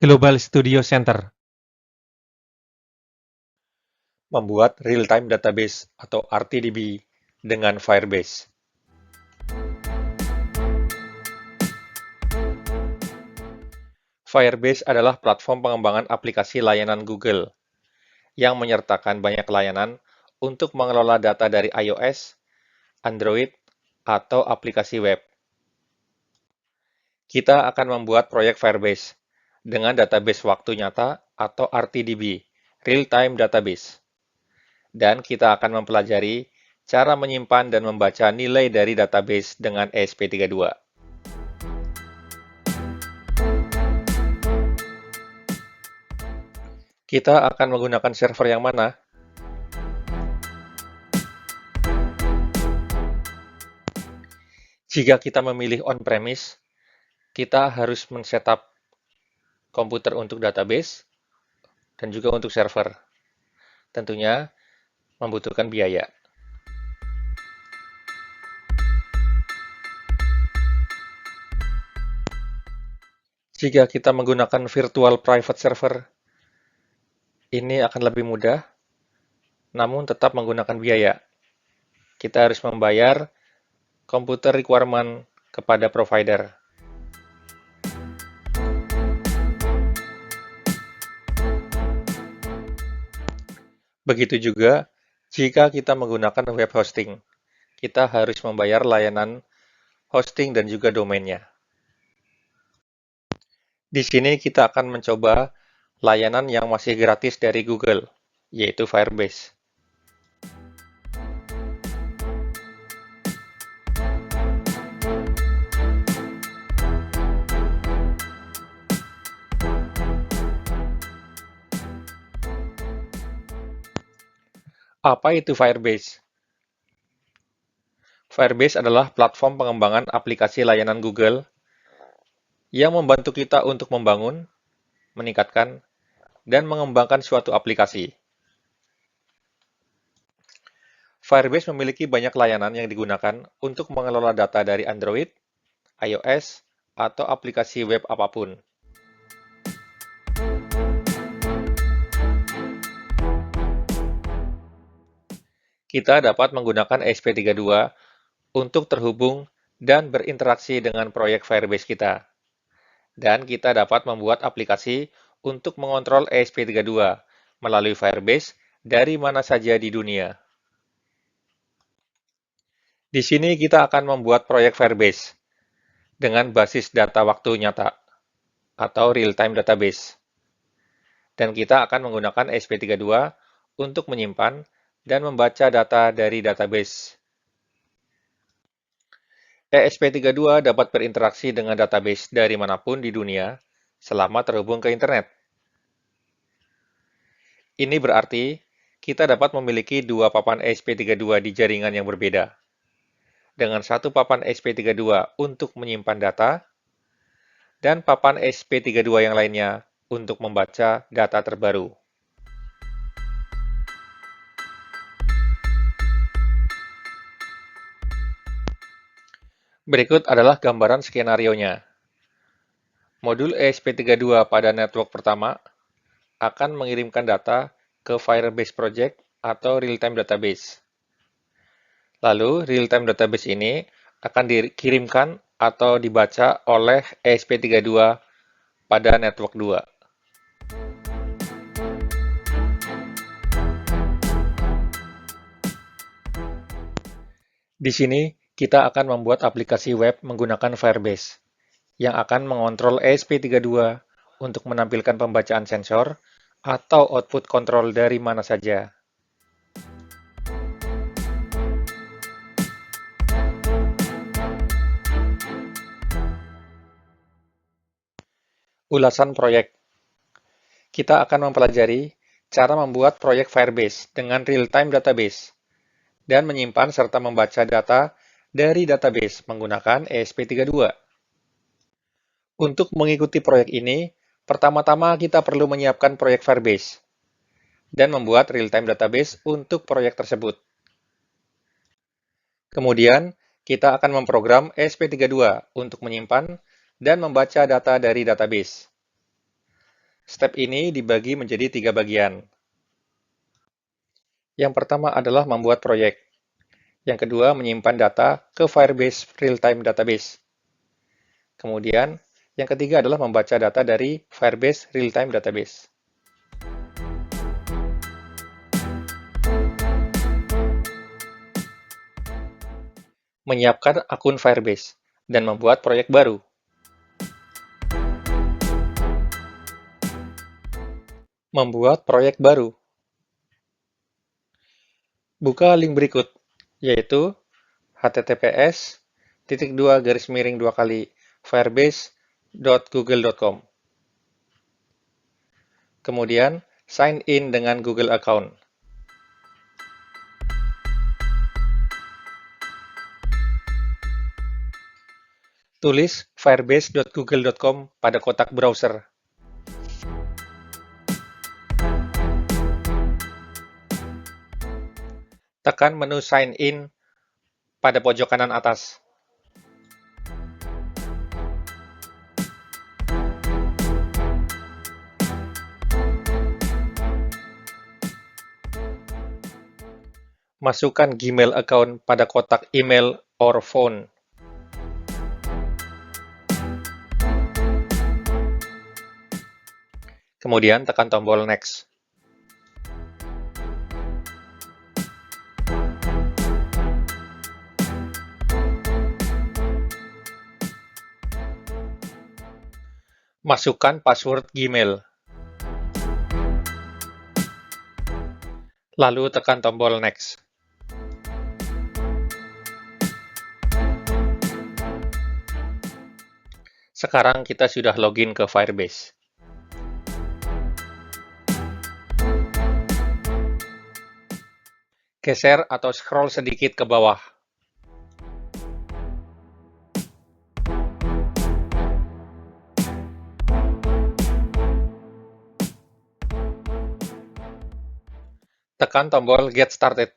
Global Studio Center. Membuat real-time database atau RTDB dengan Firebase. Firebase adalah platform pengembangan aplikasi layanan Google yang menyertakan banyak layanan untuk mengelola data dari iOS, Android, atau aplikasi web. Kita akan membuat proyek Firebase dengan database waktu nyata atau RTDB, Real-Time Database. Dan kita akan mempelajari cara menyimpan dan membaca nilai dari database dengan ESP32. Kita akan menggunakan server yang mana? Jika kita memilih on-premise, kita harus men-setup komputer untuk database dan juga untuk server. Tentunya membutuhkan biaya. Jika kita menggunakan virtual private server, ini akan lebih mudah, namun tetap menggunakan biaya. Kita harus membayar komputer requirement kepada provider. Begitu juga jika kita menggunakan web hosting. Kita harus membayar layanan hosting dan juga domainnya. Di sini kita akan mencoba layanan yang masih gratis dari Google, yaitu Firebase. Apa itu Firebase? Firebase adalah platform pengembangan aplikasi layanan Google yang membantu kita untuk membangun, meningkatkan, dan mengembangkan suatu aplikasi. Firebase memiliki banyak layanan yang digunakan untuk mengelola data dari Android, iOS, atau aplikasi web apapun. Kita dapat menggunakan ESP32 untuk terhubung dan berinteraksi dengan proyek Firebase kita. Dan kita dapat membuat aplikasi untuk mengontrol ESP32 melalui Firebase dari mana saja di dunia. Di sini kita akan membuat proyek Firebase dengan basis data waktu nyata atau real-time database. Dan kita akan menggunakan ESP32 untuk menyimpan dan membaca data dari database. ESP32 dapat berinteraksi dengan database dari manapun di dunia selama terhubung ke internet. Ini berarti kita dapat memiliki dua papan ESP32 di jaringan yang berbeda, dengan satu papan ESP32 untuk menyimpan data, dan papan ESP32 yang lainnya untuk membaca data terbaru. Berikut adalah gambaran skenario-nya. Modul ESP32 pada network pertama akan mengirimkan data ke Firebase Project atau real-time database. Lalu, real-time database ini akan dikirimkan atau dibaca oleh ESP32 pada network 2. Di sini, kita akan membuat aplikasi web menggunakan Firebase yang akan mengontrol ESP32 untuk menampilkan pembacaan sensor atau output kontrol dari mana saja. Ulasan proyek. Kita akan mempelajari cara membuat proyek Firebase dengan real-time database dan menyimpan serta membaca data dari database menggunakan ESP32. Untuk mengikuti proyek ini, pertama-tama kita perlu menyiapkan proyek Firebase dan membuat real-time database untuk proyek tersebut. Kemudian, kita akan memprogram ESP32 untuk menyimpan dan membaca data dari database. Step ini dibagi menjadi 3 bagian. Yang pertama adalah membuat proyek. Yang kedua, menyimpan data ke Firebase Real-Time Database. Kemudian, yang ketiga adalah membaca data dari Firebase Real-Time Database. Menyiapkan akun Firebase dan membuat proyek baru. Membuat proyek baru. Buka link berikut, yaitu https://firebase.google.com. Kemudian, sign in dengan Google account. Tulis firebase.google.com pada kotak browser. Tekan menu Sign In pada pojok kanan atas. Masukkan Gmail account pada kotak email or phone. Kemudian tekan tombol Next. Masukkan password Gmail. Lalu tekan tombol Next. Sekarang kita sudah login ke Firebase. Geser atau scroll sedikit ke bawah. Tekan tombol Get Started.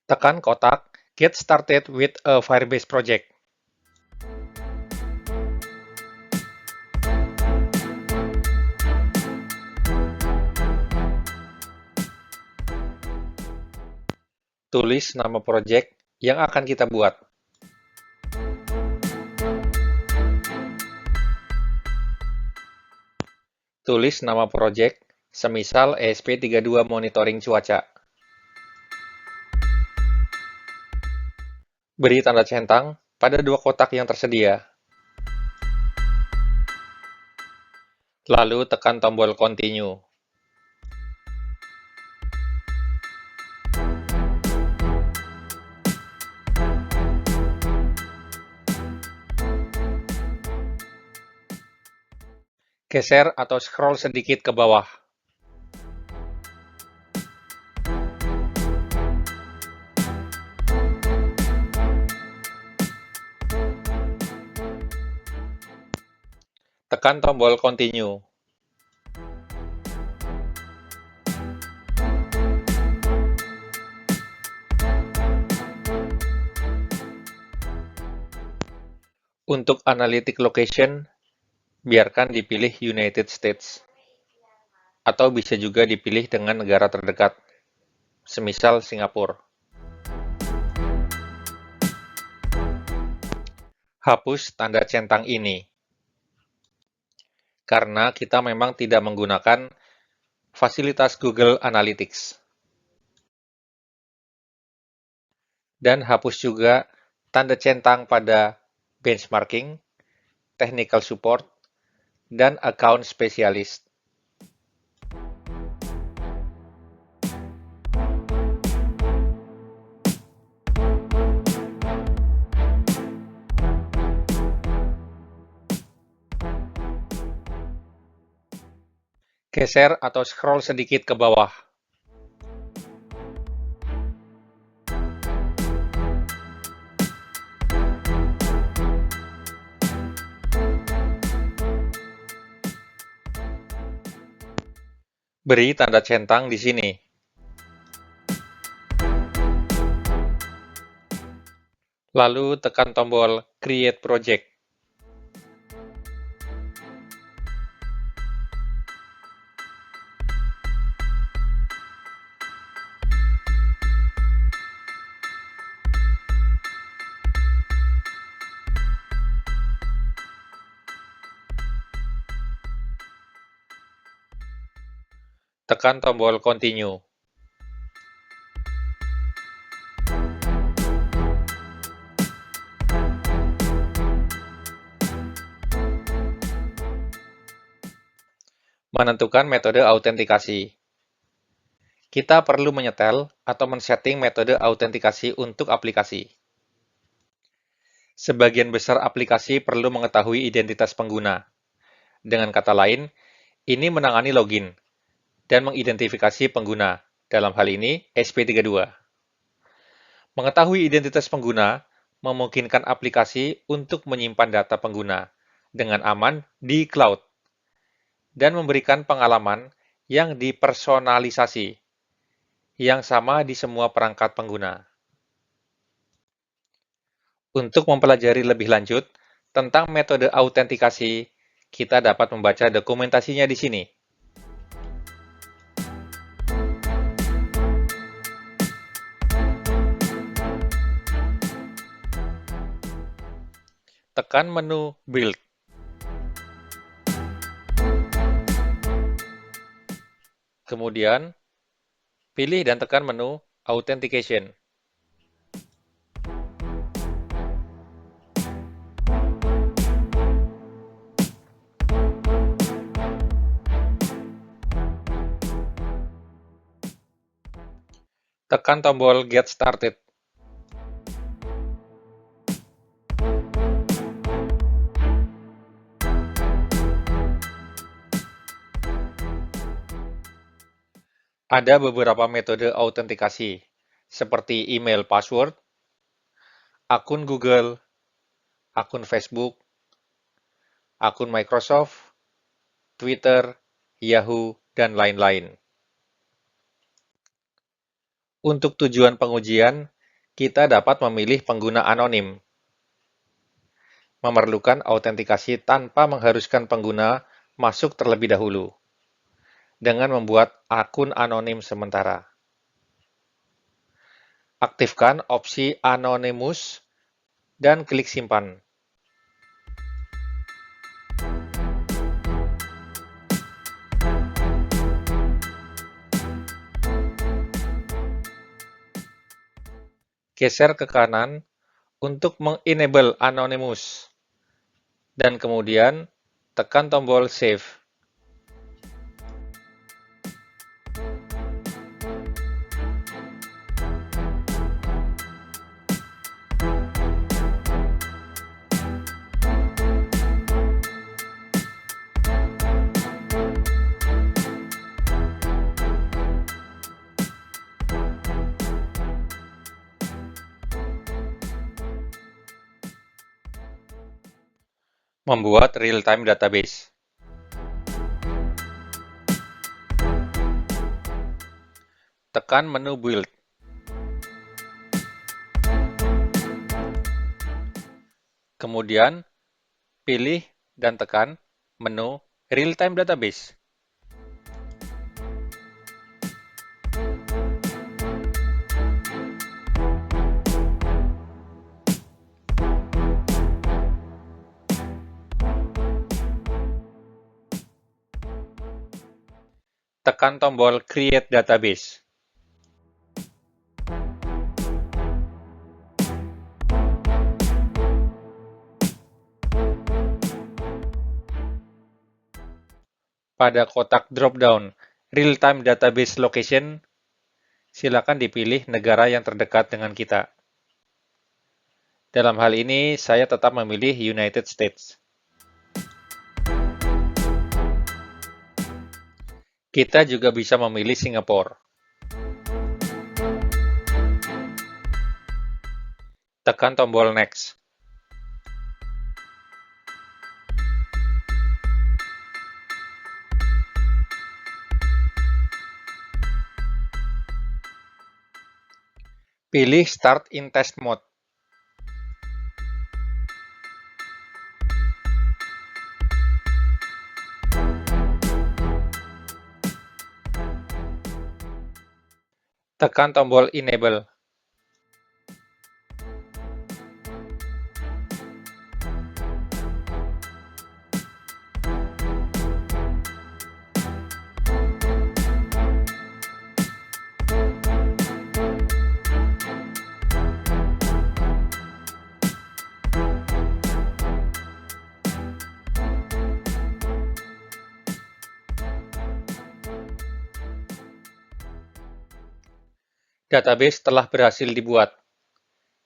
Tekan kotak Get Started with a Firebase Project. Tulis nama project yang akan kita buat. Tulis nama project, semisal ESP32 Monitoring Cuaca. Beri tanda centang pada dua kotak yang tersedia. Lalu tekan tombol Continue. Geser atau scroll sedikit ke bawah. Tekan tombol Continue. Untuk analytic location, biarkan dipilih United States, atau bisa juga dipilih dengan negara terdekat, semisal Singapura. Hapus tanda centang ini, karena kita memang tidak menggunakan fasilitas Google Analytics. Dan hapus juga tanda centang pada benchmarking, technical support, dan account specialist. Geser atau scroll sedikit ke bawah. Beri tanda centang di sini. Lalu tekan tombol Create Project. Tekan tombol Continue. Menentukan metode autentikasi. Kita perlu menyetel atau men-setting metode autentikasi untuk aplikasi. Sebagian besar aplikasi perlu mengetahui identitas pengguna. Dengan kata lain, ini menangani login dan mengidentifikasi pengguna, dalam hal ini SP32. Mengetahui identitas pengguna memungkinkan aplikasi untuk menyimpan data pengguna dengan aman di cloud dan memberikan pengalaman yang dipersonalisasi yang sama di semua perangkat pengguna. Untuk mempelajari lebih lanjut tentang metode autentikasi, kita dapat membaca dokumentasinya di sini. Tekan menu Build. Kemudian, pilih dan tekan menu Authentication. Tekan tombol Get Started. Ada beberapa metode autentikasi, seperti email password, akun Google, akun Facebook, akun Microsoft, Twitter, Yahoo, dan lain-lain. Untuk tujuan pengujian, kita dapat memilih pengguna anonim. Memerlukan autentikasi tanpa mengharuskan pengguna masuk terlebih dahulu, dengan membuat akun anonim sementara. Aktifkan opsi Anonymous dan klik Simpan. Geser ke kanan untuk mengenable Anonymous, dan kemudian tekan tombol Save. Membuat real-time database. Tekan menu Build. Kemudian, pilih dan tekan menu Real-time Database. Tekan tombol Create Database. Pada kotak drop-down Real-time Database Location, silakan dipilih negara yang terdekat dengan kita. Dalam hal ini, saya tetap memilih United States. Kita juga bisa memilih Singapura. Tekan tombol Next. Pilih Start in Test Mode. Tekan tombol Enable. Database telah berhasil dibuat.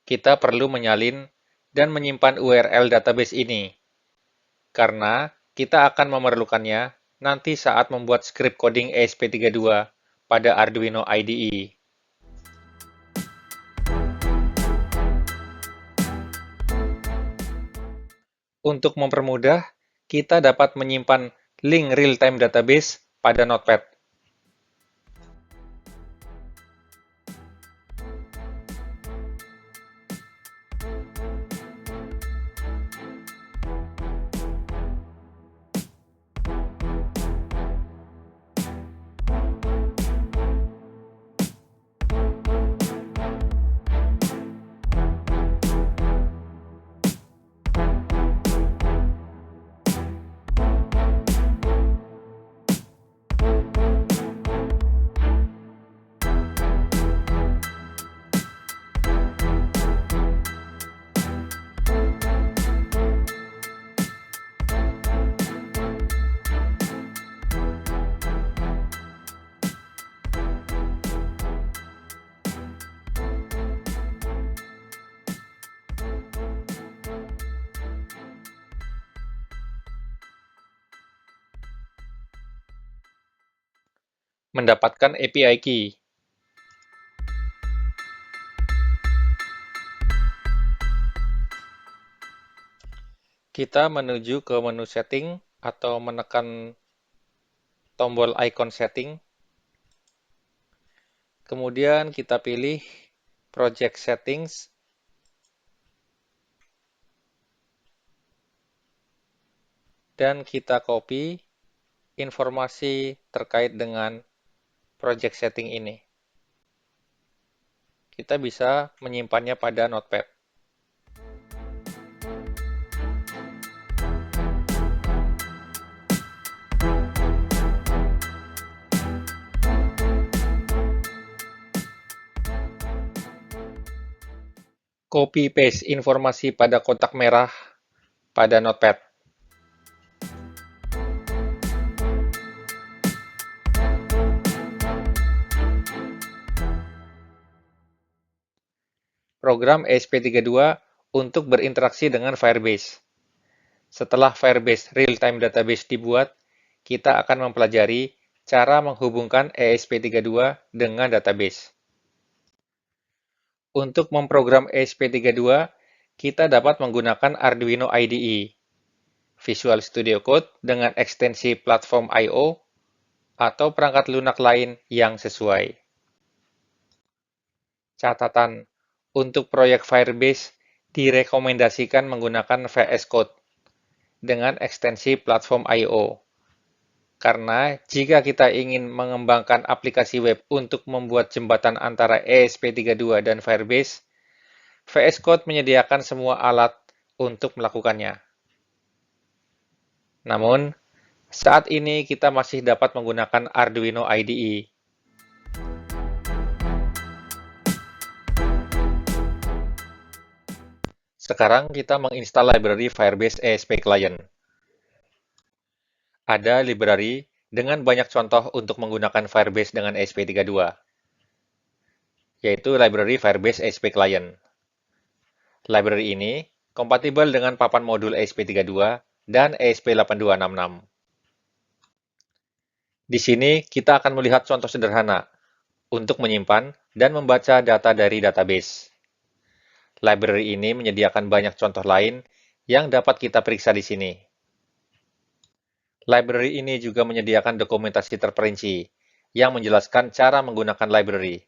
Kita perlu menyalin dan menyimpan URL database ini, karena kita akan memerlukannya nanti saat membuat skrip coding ESP32 pada Arduino IDE. Untuk mempermudah, kita dapat menyimpan link real-time database pada Notepad. Mendapatkan API key. Kita menuju ke menu setting atau menekan tombol icon setting. Kemudian kita pilih Project Settings. Dan kita copy informasi terkait dengan project setting ini. Kita bisa menyimpannya pada Notepad. Copy paste informasi pada kotak merah pada Notepad. Program ESP32 untuk berinteraksi dengan Firebase. Setelah Firebase Real-Time Database dibuat, kita akan mempelajari cara menghubungkan ESP32 dengan database. Untuk memprogram ESP32, kita dapat menggunakan Arduino IDE, Visual Studio Code dengan ekstensi platform I/O, atau perangkat lunak lain yang sesuai. Catatan, untuk proyek Firebase direkomendasikan menggunakan VS Code dengan ekstensi platform I/O. Karena jika kita ingin mengembangkan aplikasi web untuk membuat jembatan antara ESP32 dan Firebase, VS Code menyediakan semua alat untuk melakukannya. Namun, saat ini kita masih dapat menggunakan Arduino IDE. Sekarang kita menginstal library Firebase ESP Client. Ada library dengan banyak contoh untuk menggunakan Firebase dengan ESP32, yaitu library Firebase ESP Client. Library ini kompatibel dengan papan modul ESP32 dan ESP8266. Di sini kita akan melihat contoh sederhana untuk menyimpan dan membaca data dari database. Library ini menyediakan banyak contoh lain yang dapat kita periksa di sini. Library ini juga menyediakan dokumentasi terperinci yang menjelaskan cara menggunakan library.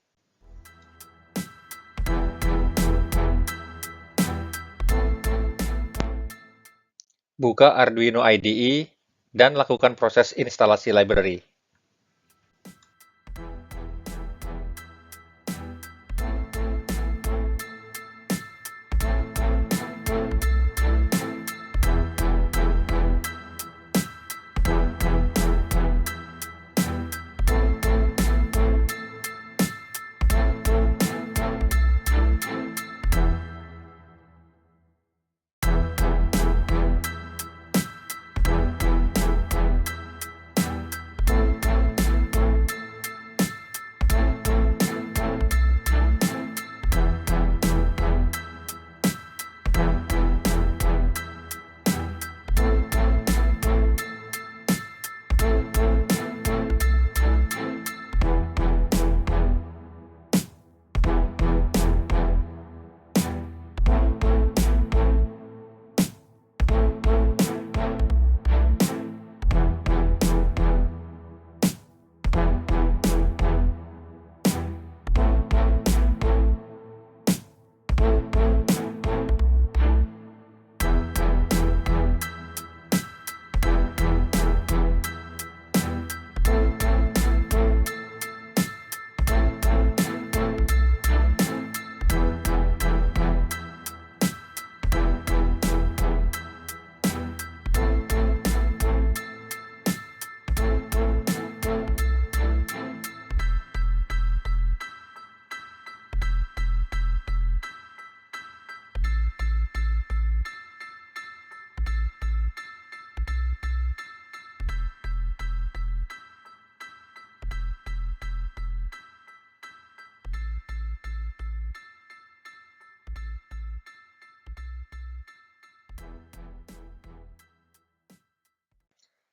Buka Arduino IDE dan lakukan proses instalasi library.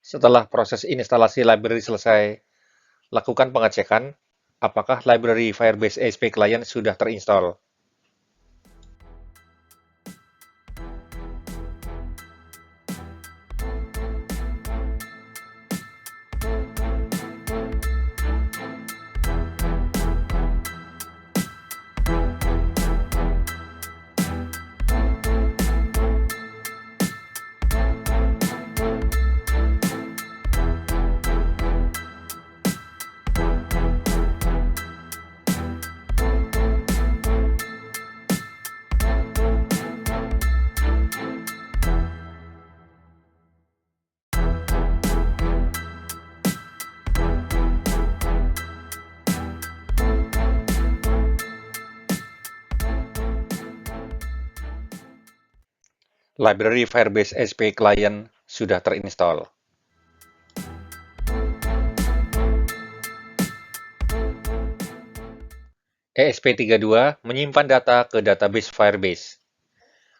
Setelah proses instalasi library selesai, lakukan pengecekan apakah library Firebase ASP Client sudah terinstall. Library Firebase ASP Client sudah terinstall. ESP32 menyimpan data ke database Firebase.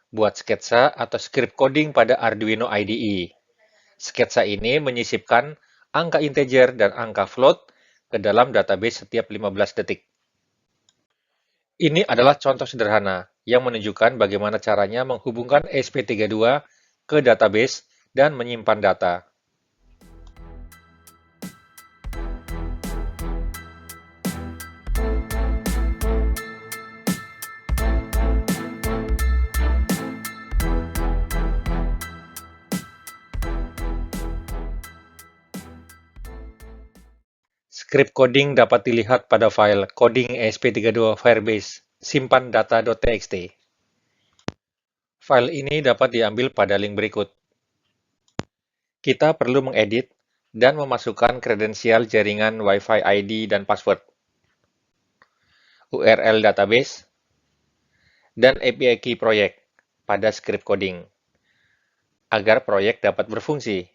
Buat sketsa atau script coding pada Arduino IDE. Sketsa ini menyisipkan angka integer dan angka float ke dalam database setiap 15 detik. Ini adalah contoh sederhana yang menunjukkan bagaimana caranya menghubungkan ESP32 ke database dan menyimpan data. Script coding dapat dilihat pada file coding ESP32 Firebase simpan data.txt. File ini dapat diambil pada link berikut. Kita perlu mengedit dan memasukkan kredensial jaringan Wi-Fi ID dan password, URL database, dan API key proyek pada script coding, agar proyek dapat berfungsi.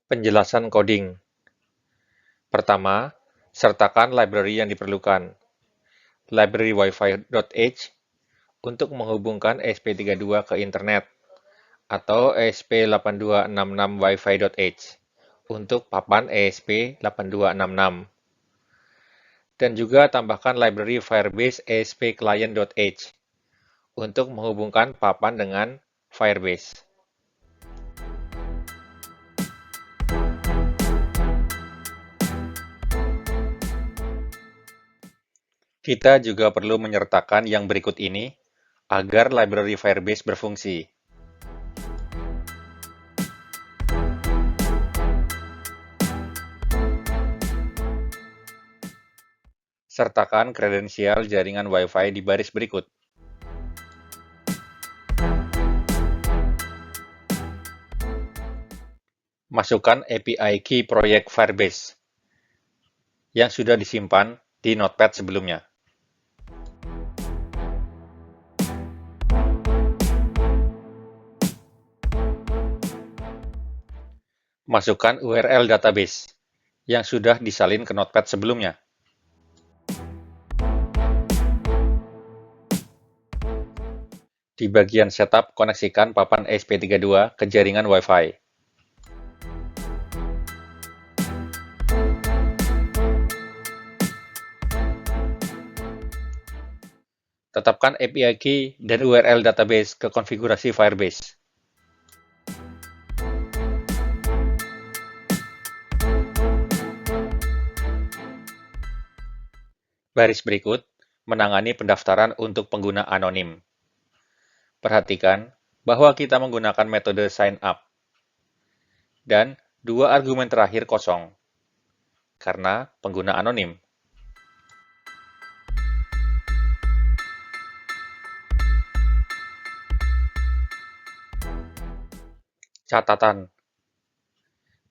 Penjelasan coding. Pertama, sertakan library yang diperlukan. Library Wi-Fi.h untuk menghubungkan ESP32 ke internet, atau ESP8266 Wi-Fi.h untuk papan ESP8266. Dan juga tambahkan library Firebase ASP Client.h untuk menghubungkan papan dengan Firebase. Kita juga perlu menyertakan yang berikut ini agar library Firebase berfungsi. Sertakan kredensial jaringan Wi-Fi di baris berikut. Masukkan API key proyek Firebase yang sudah disimpan di Notepad sebelumnya. Masukkan URL database yang sudah disalin ke Notepad sebelumnya. Di bagian setup, koneksikan papan ESP32 ke jaringan Wi-Fi. Tetapkan API key dan URL database ke konfigurasi Firebase. Baris berikut menangani pendaftaran untuk pengguna anonim. Perhatikan bahwa kita menggunakan metode sign up. Dan dua argumen terakhir kosong, karena pengguna anonim. Catatan.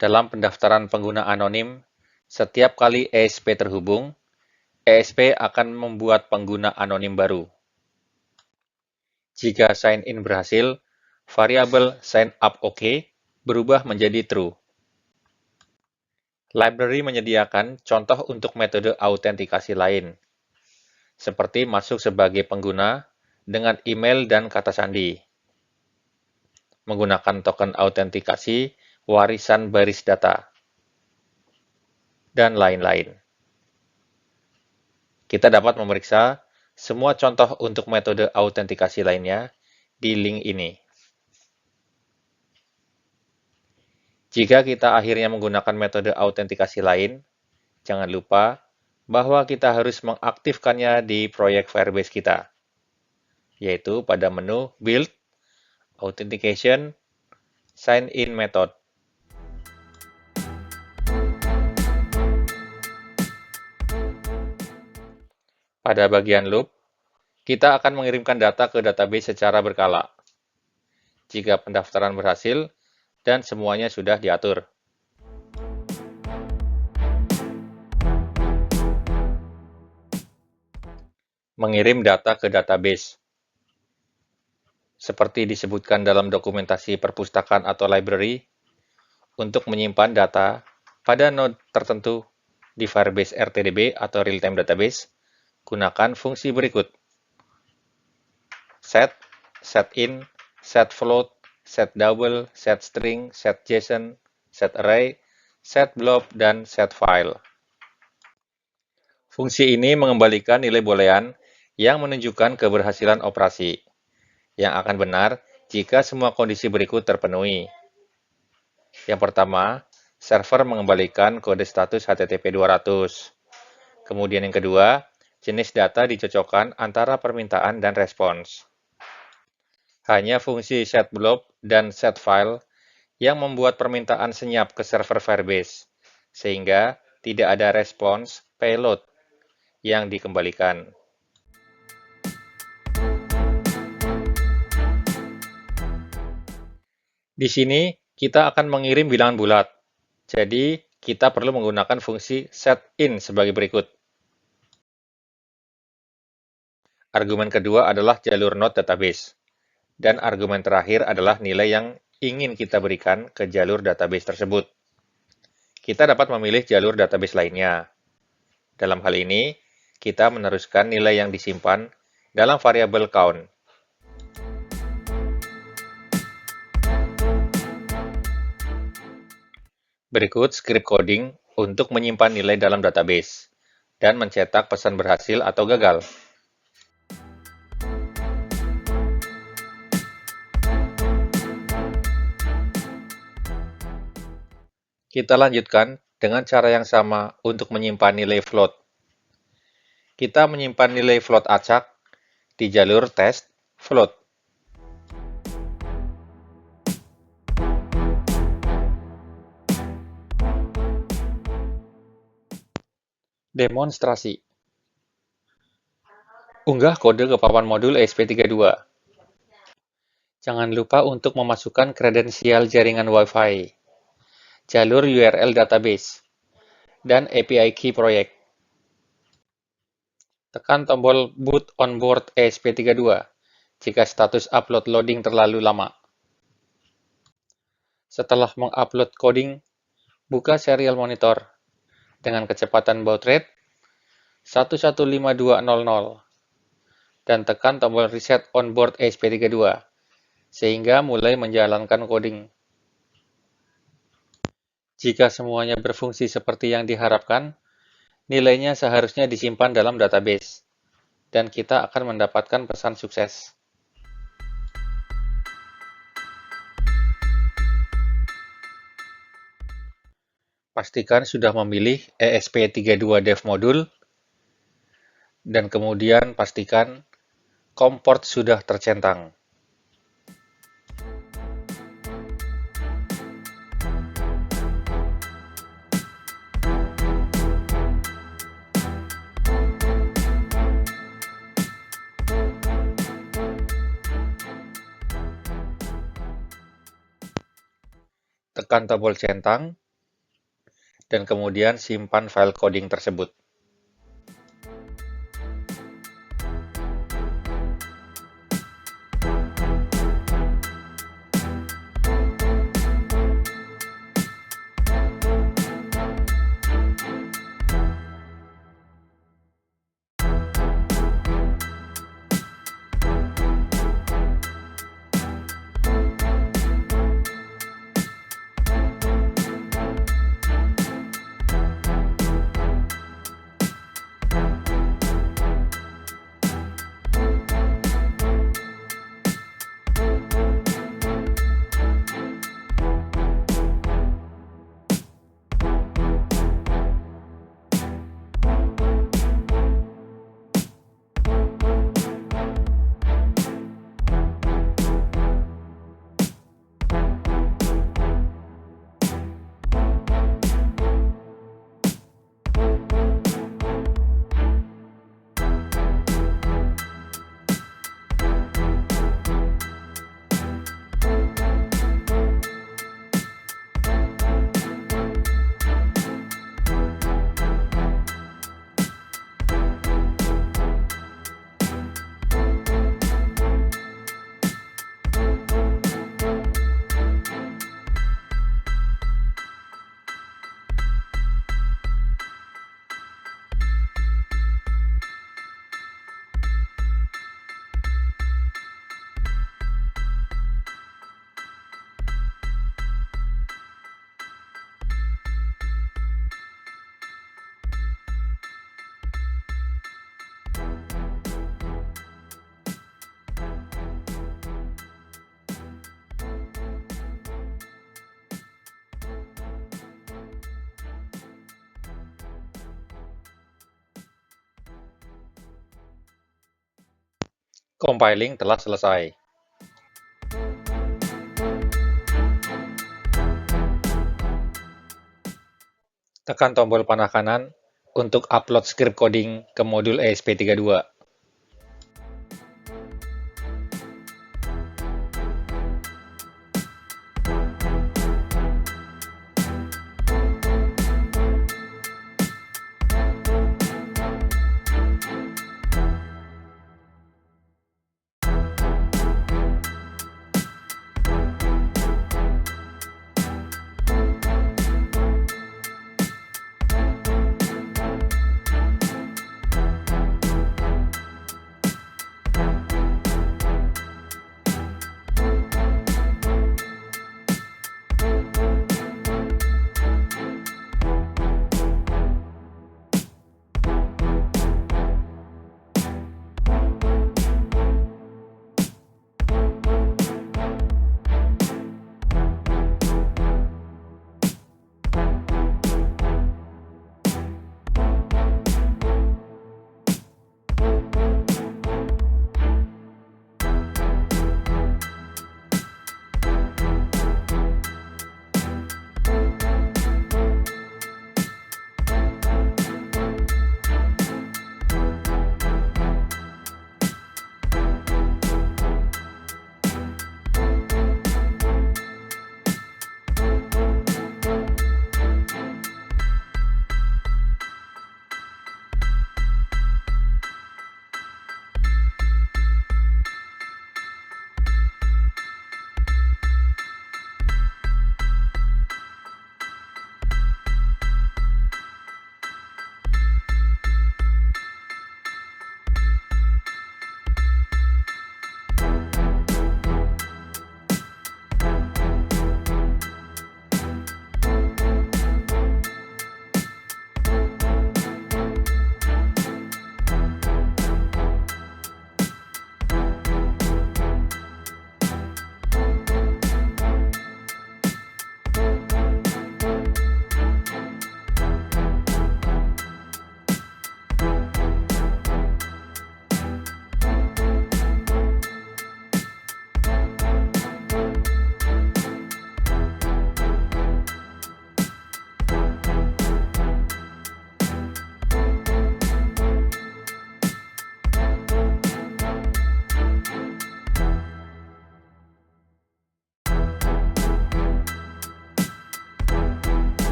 Dalam pendaftaran pengguna anonim, setiap kali ESP terhubung, ESP akan membuat pengguna anonim baru. Jika sign in berhasil, variabel sign up OK berubah menjadi true. Library menyediakan contoh untuk metode autentikasi lain, seperti masuk sebagai pengguna dengan email dan kata sandi, menggunakan token autentikasi, warisan baris data, dan lain-lain. Kita dapat memeriksa semua contoh untuk metode autentikasi lainnya di link ini. Jika kita akhirnya menggunakan metode autentikasi lain, jangan lupa bahwa kita harus mengaktifkannya di proyek Firebase kita, yaitu pada menu Build, Authentication, Sign In Method. Pada bagian loop, kita akan mengirimkan data ke database secara berkala. Jika pendaftaran berhasil dan semuanya sudah diatur. Mengirim data ke database. Seperti disebutkan dalam dokumentasi perpustakaan atau library, untuk menyimpan data pada node tertentu di Firebase RTDB atau Real-Time Database, gunakan fungsi berikut: set, setin, setFloat, setDouble, setString, setJSON, setArray, setBlob, dan setFile. Fungsi ini mengembalikan nilai boolean yang menunjukkan keberhasilan operasi, yang akan benar jika semua kondisi berikut terpenuhi. Yang pertama, server mengembalikan kode status HTTP 200. Kemudian yang kedua, jenis data dicocokkan antara permintaan dan respons. Hanya fungsi setBlob dan setFile yang membuat permintaan senyap ke server Firebase, sehingga tidak ada respons payload yang dikembalikan. Di sini, kita akan mengirim bilangan bulat. Jadi, kita perlu menggunakan fungsi setIn sebagai berikut. Argumen kedua adalah jalur node database. Dan argumen terakhir adalah nilai yang ingin kita berikan ke jalur database tersebut. Kita dapat memilih jalur database lainnya. Dalam hal ini, kita meneruskan nilai yang disimpan dalam variabel count. Berikut script coding untuk menyimpan nilai dalam database dan mencetak pesan berhasil atau gagal. Kita lanjutkan dengan cara yang sama untuk menyimpan nilai float. Kita menyimpan nilai float acak di jalur test float. Demonstrasi. Unggah kode ke papan modul ESP32. Jangan lupa untuk memasukkan kredensial jaringan Wi-Fi, jalur URL database, dan API key proyek. Tekan tombol Boot on board ESP32 jika status upload loading terlalu lama. Setelah mengupload coding, buka serial monitor dengan kecepatan baud rate 115200 dan tekan tombol Reset on board ESP32 sehingga mulai menjalankan coding. Jika semuanya berfungsi seperti yang diharapkan, nilainya seharusnya disimpan dalam database, dan kita akan mendapatkan pesan sukses. Pastikan sudah memilih ESP32 Dev Module, dan kemudian pastikan COM port sudah tercentang. Tekan tombol centang, dan kemudian simpan file coding tersebut. Compiling telah selesai. Tekan tombol panah kanan untuk upload script coding ke modul ESP32.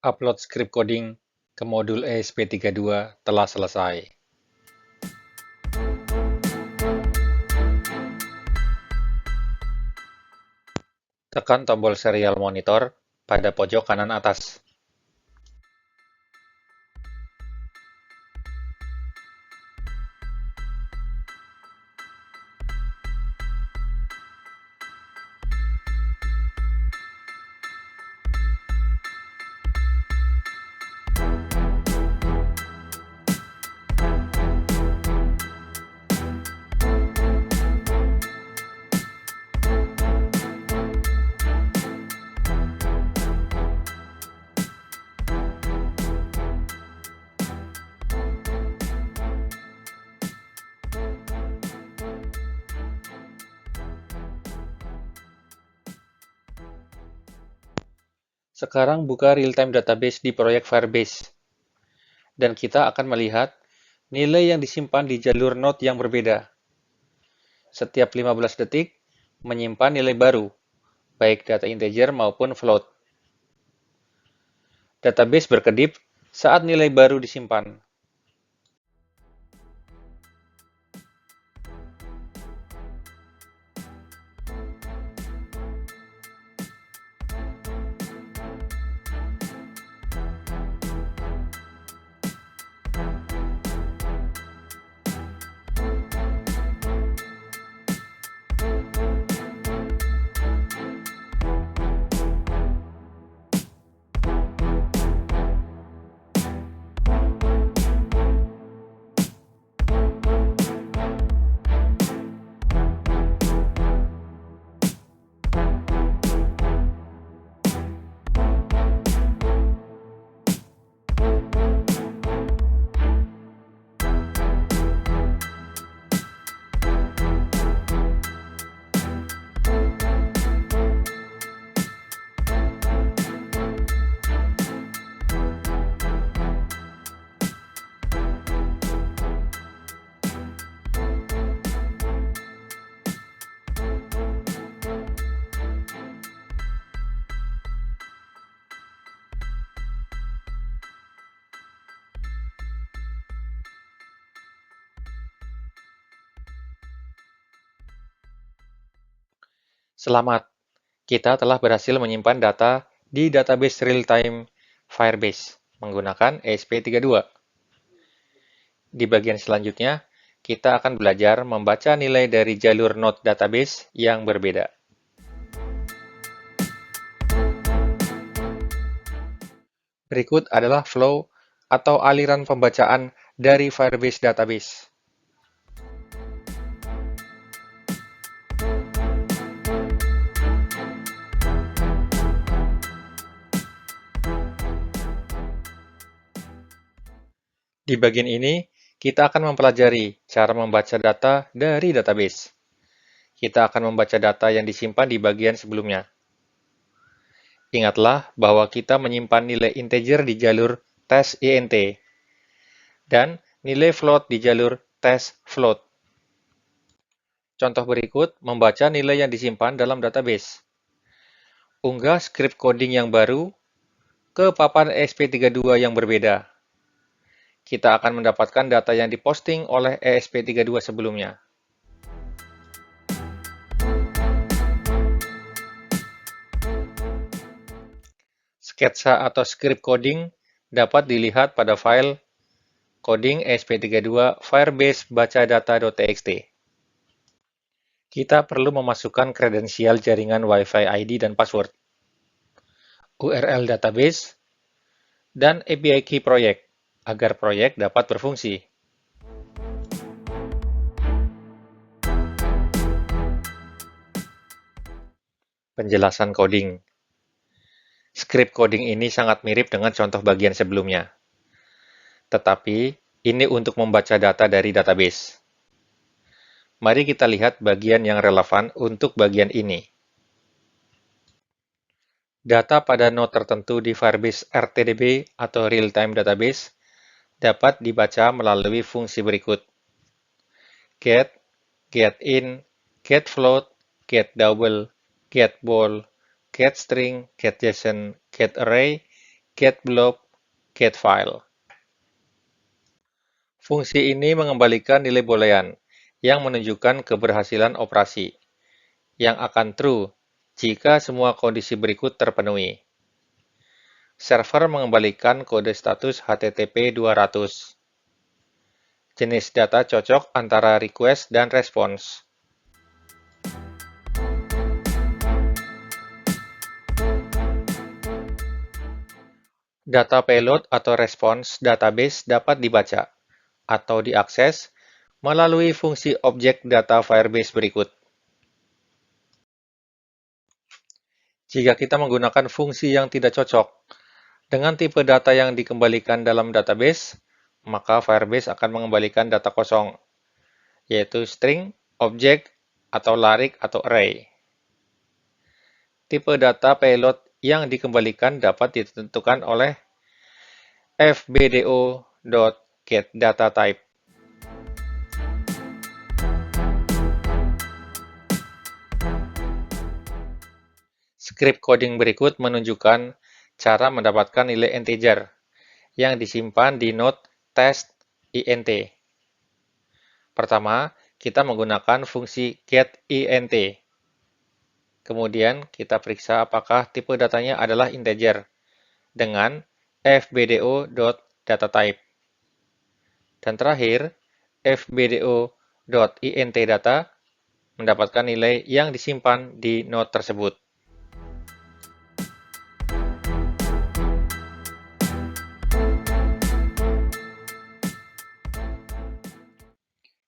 Upload script coding ke modul ESP32 telah selesai. Tekan tombol serial monitor pada pojok kanan atas. Sekarang buka real-time database di proyek Firebase, dan kita akan melihat nilai yang disimpan di jalur node yang berbeda. Setiap 15 detik, menyimpan nilai baru, baik data integer maupun float. Database berkedip saat nilai baru disimpan. Selamat, kita telah berhasil menyimpan data di database real-time Firebase menggunakan ESP32. Di bagian selanjutnya, kita akan belajar membaca nilai dari jalur node database yang berbeda. Berikut adalah flow atau aliran pembacaan dari Firebase database. Di bagian ini, kita akan mempelajari cara membaca data dari database. Kita akan membaca data yang disimpan di bagian sebelumnya. Ingatlah bahwa kita menyimpan nilai integer di jalur test.int dan nilai float di jalur test.float. Contoh berikut membaca nilai yang disimpan dalam database. Unggah script coding yang baru ke papan ESP32 yang berbeda. Kita akan mendapatkan data yang diposting oleh ESP32 sebelumnya. Sketsa atau script coding dapat dilihat pada file coding ESP32 firebase baca-data.txt. Kita perlu memasukkan kredensial jaringan Wi-Fi ID dan password, URL database, dan API key proyek agar proyek dapat berfungsi. Penjelasan coding. Script coding ini sangat mirip dengan contoh bagian sebelumnya. Tetapi, ini untuk membaca data dari database. Mari kita lihat bagian yang relevan untuk bagian ini. Data pada node tertentu di Firebase RTDB atau Real-Time Database dapat dibaca melalui fungsi berikut: get, getIn, getFloat, getDouble, getBall, getString, getJSON, getArray, getBlob, getFile. Fungsi ini mengembalikan nilai boolean yang menunjukkan keberhasilan operasi, yang akan true jika semua kondisi berikut terpenuhi. Server mengembalikan kode status HTTP 200. Jenis data cocok antara request dan response. Data payload atau response database dapat dibaca atau diakses melalui fungsi objek data Firebase berikut. Jika kita menggunakan fungsi yang tidak cocok dengan tipe data yang dikembalikan dalam database, maka Firebase akan mengembalikan data kosong, yaitu string, objek, atau larik atau array. Tipe data payload yang dikembalikan dapat ditentukan oleh fbdo.getDataType. Skrip coding berikut menunjukkan cara mendapatkan nilai integer yang disimpan di node test int. Pertama, kita menggunakan fungsi getInt. Kemudian, kita periksa apakah tipe datanya adalah integer dengan fbdo.datatype. Dan terakhir, fbdo.intData mendapatkan nilai yang disimpan di node tersebut.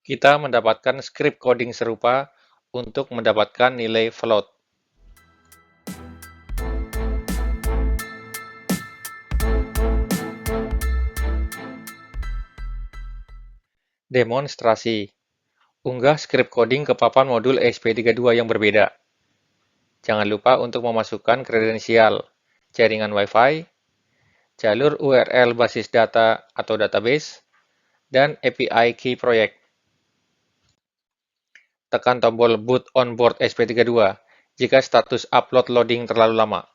Kita mendapatkan skrip coding serupa untuk mendapatkan nilai float. Demonstrasi. Unggah skrip coding ke papan modul ESP32 yang berbeda. Jangan lupa untuk memasukkan kredensial, jaringan Wi-Fi, jalur URL basis data atau database, dan API key proyek. Tekan tombol Boot on board ESP32 jika status upload loading terlalu lama.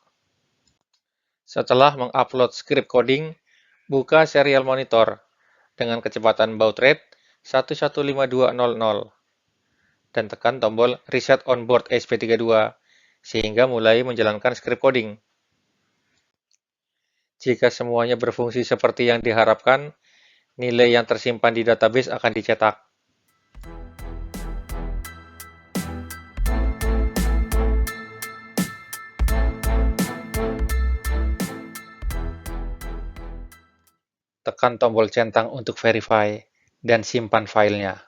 Setelah mengupload skrip coding, buka serial monitor dengan kecepatan baud rate 115200 dan tekan tombol Reset on board ESP32 sehingga mulai menjalankan skrip coding. Jika semuanya berfungsi seperti yang diharapkan, nilai yang tersimpan di database akan dicetak. Tekan tombol centang untuk verify dan simpan filenya.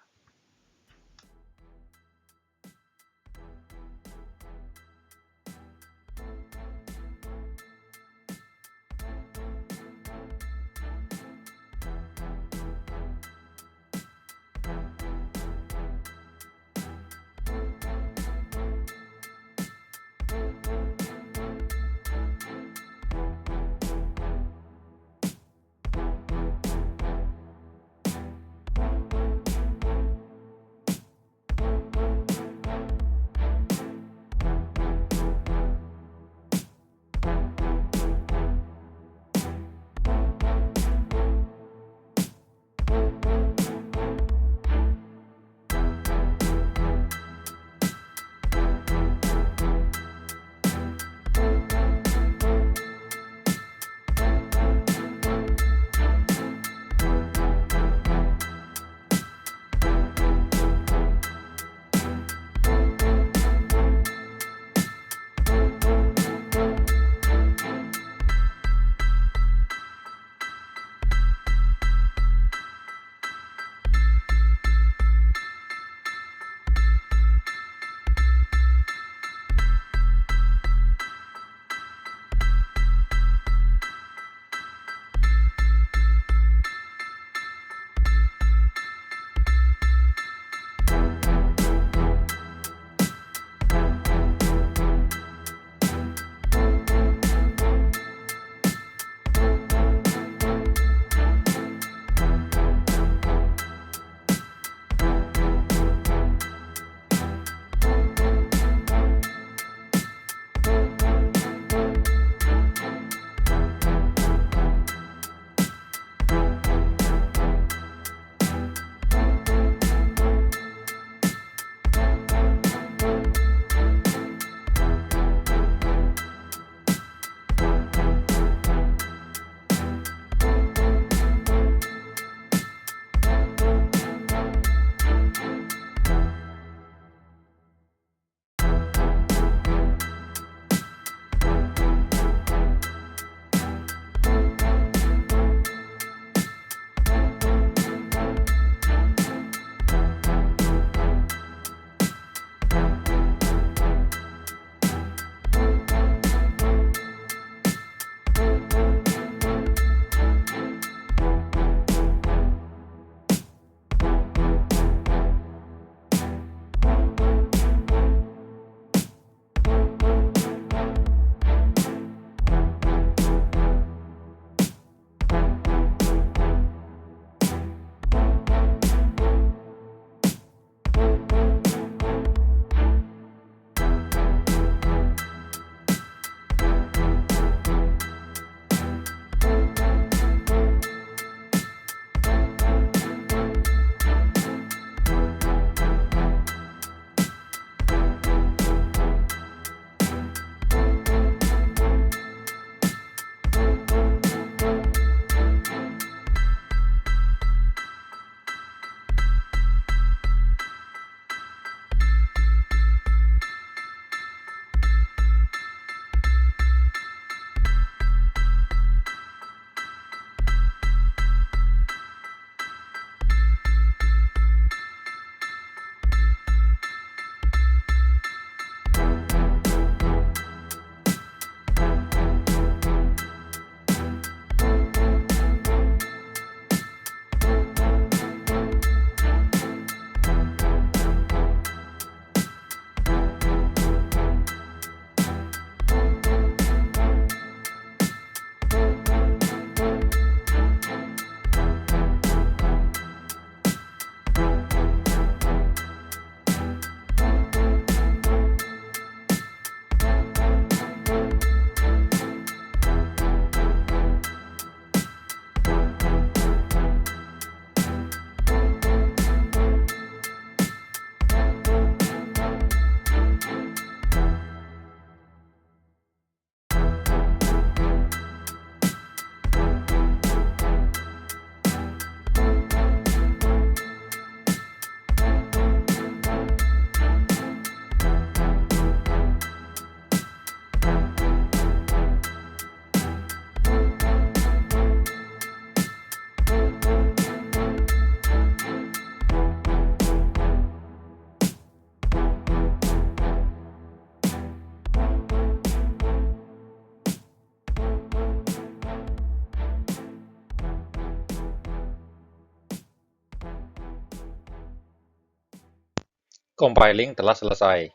Compiling telah selesai.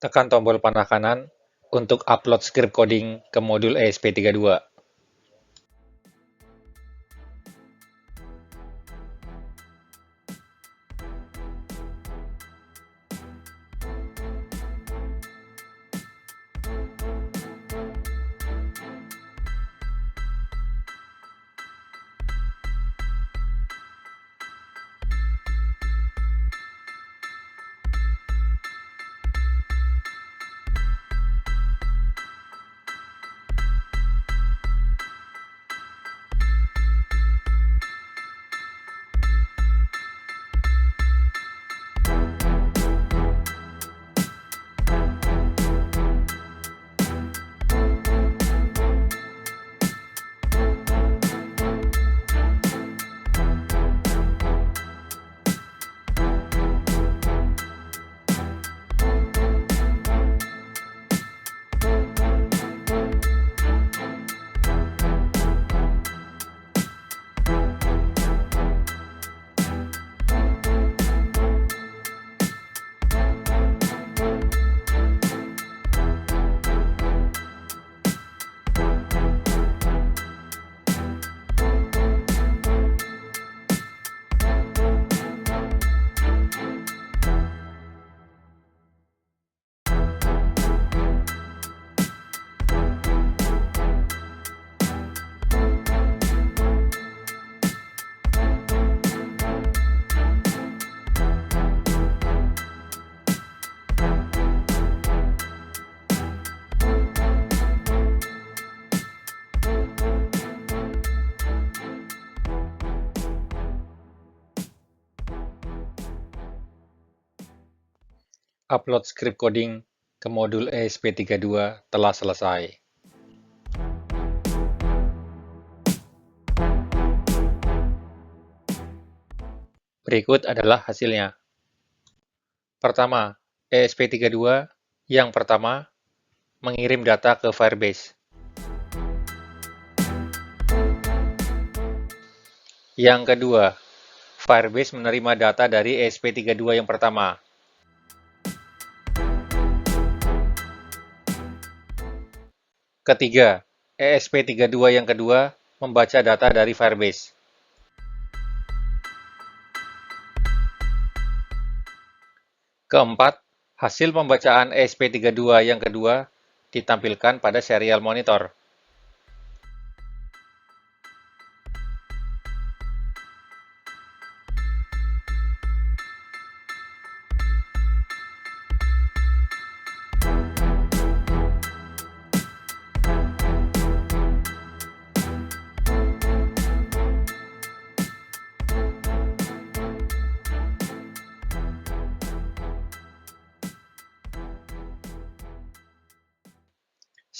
Tekan tombol panah kanan untuk upload script coding ke modul ESP32. Upload script coding ke modul ESP32 telah selesai. Berikut adalah hasilnya. Pertama, ESP32 yang pertama mengirim data ke Firebase. Yang kedua, Firebase menerima data dari ESP32 yang pertama. Ketiga, ESP32 yang kedua membaca data dari Firebase. Keempat, hasil pembacaan ESP32 yang kedua ditampilkan pada serial monitor.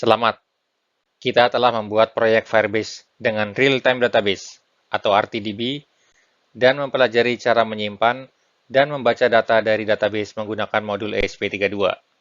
Selamat! Kita telah membuat proyek Firebase dengan Real-Time Database atau RTDB dan mempelajari cara menyimpan dan membaca data dari database menggunakan modul ESP32.